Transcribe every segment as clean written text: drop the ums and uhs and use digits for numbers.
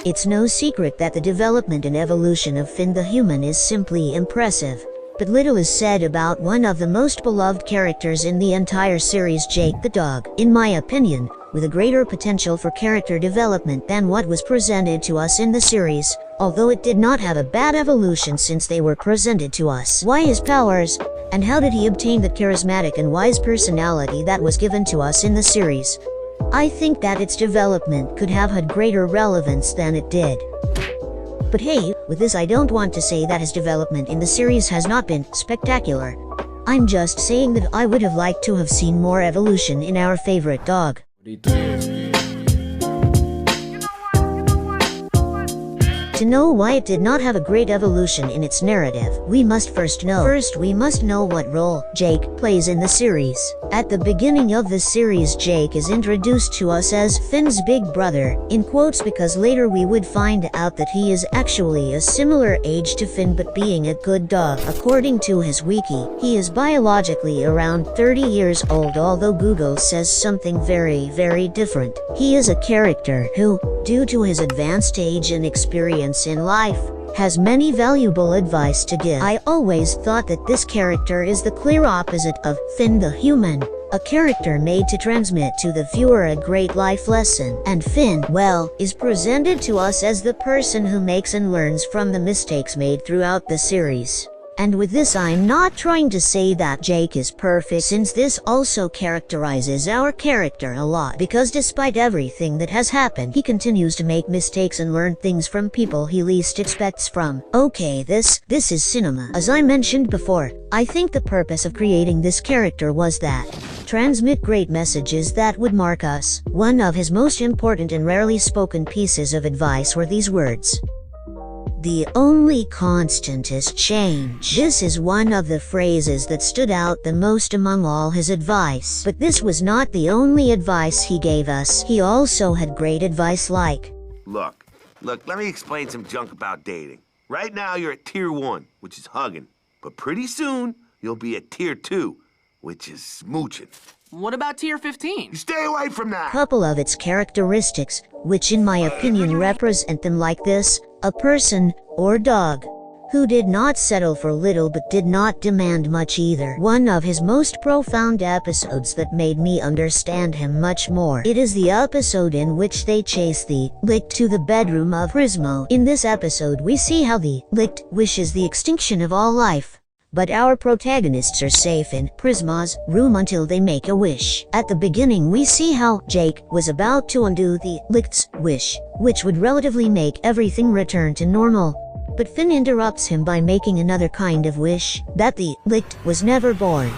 It's no secret that the development and evolution of Finn the human is simply impressive. But little is said about one of the most beloved characters in the entire series, Jake the dog. In my opinion, with a greater potential for character development than what was presented to us in the series, although it did not have a bad evolution since they were presented to us. Why his powers? And how did he obtain the charismatic and wise personality that was given to us in the series? I think that its development could have had greater relevance than it did. But hey, with this I don't want to say that his development in the series has not been spectacular. I'm just saying that I would have liked to have seen more evolution in our favorite dog. To know why it did not have a great evolution in its narrative, we must first know what role Jake plays in the series. At the beginning of the series, Jake is introduced to us as Finn's big brother, in quotes, because later we would find out that he is actually a similar age to Finn, but being a good dog. According to his wiki, he is biologically around 30 years old, although Google says something very, very different. He is a character who, due to his advanced age and experience in life, has many valuable advice to give. I always thought that this character is the clear opposite of Finn the human, a character made to transmit to the viewer a great life lesson. And Finn, well, is presented to us as the person who makes and learns from the mistakes made throughout the series. And with this, I'm not trying to say that Jake is perfect, since this also characterizes our character a lot, because despite everything that has happened, he continues to make mistakes and learn things from people he least expects from. Okay, this is cinema. As I mentioned before, I think the purpose of creating this character was that transmit great messages that would mark us. One of his most important and rarely spoken pieces of advice were these words: "The only constant is change." This is one of the phrases that stood out the most among all his advice. But this was not the only advice he gave us. He also had great advice like, Look, let me explain some junk about dating. Right now you're at tier 1, which is hugging. But pretty soon, you'll be at tier 2, which is smooching. What about tier 15? You stay away from that! couple of its characteristics, which in my opinion represent them like this: a person, or dog, who did not settle for little but did not demand much either. One of his most profound episodes that made me understand him much more. It is the episode in which they chase the Licht to the bedroom of Prismo. In this episode we see how the Licht wishes the extinction of all life. But our protagonists are safe in Prisma's room until they make a wish. At the beginning we see how Jake was about to undo the Licht's wish, which would relatively make everything return to normal. But Finn interrupts him by making another kind of wish, that the Licht was never born,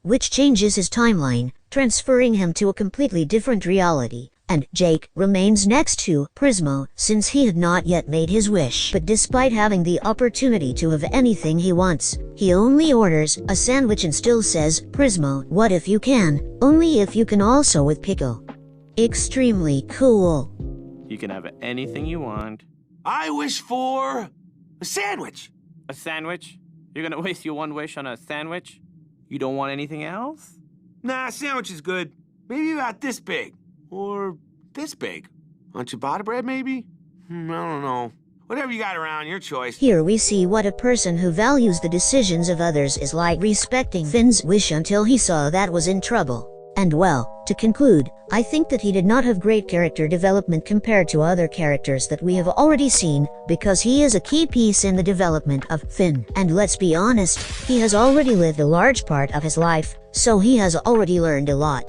which changes his timeline, transferring him to a completely different reality. And Jake remains next to Prismo, since he had not yet made his wish. But despite having the opportunity to have anything he wants, he only orders a sandwich and still says, "Prismo, what if you can? Only if you can also with pickle." Extremely cool. You can have anything you want. I wish for a sandwich. A sandwich? You're gonna waste your one wish on a sandwich? You don't want anything else? Nah, sandwich is good. Maybe about this big. Or this big. On ciabatta bread, maybe? I don't know. Whatever you got around, your choice. Here we see what a person who values the decisions of others is like, respecting Finn's wish until he saw that was in trouble. And well, to conclude, I think that he did not have great character development compared to other characters that we have already seen, because he is a key piece in the development of Finn. And let's be honest, he has already lived a large part of his life, so he has already learned a lot.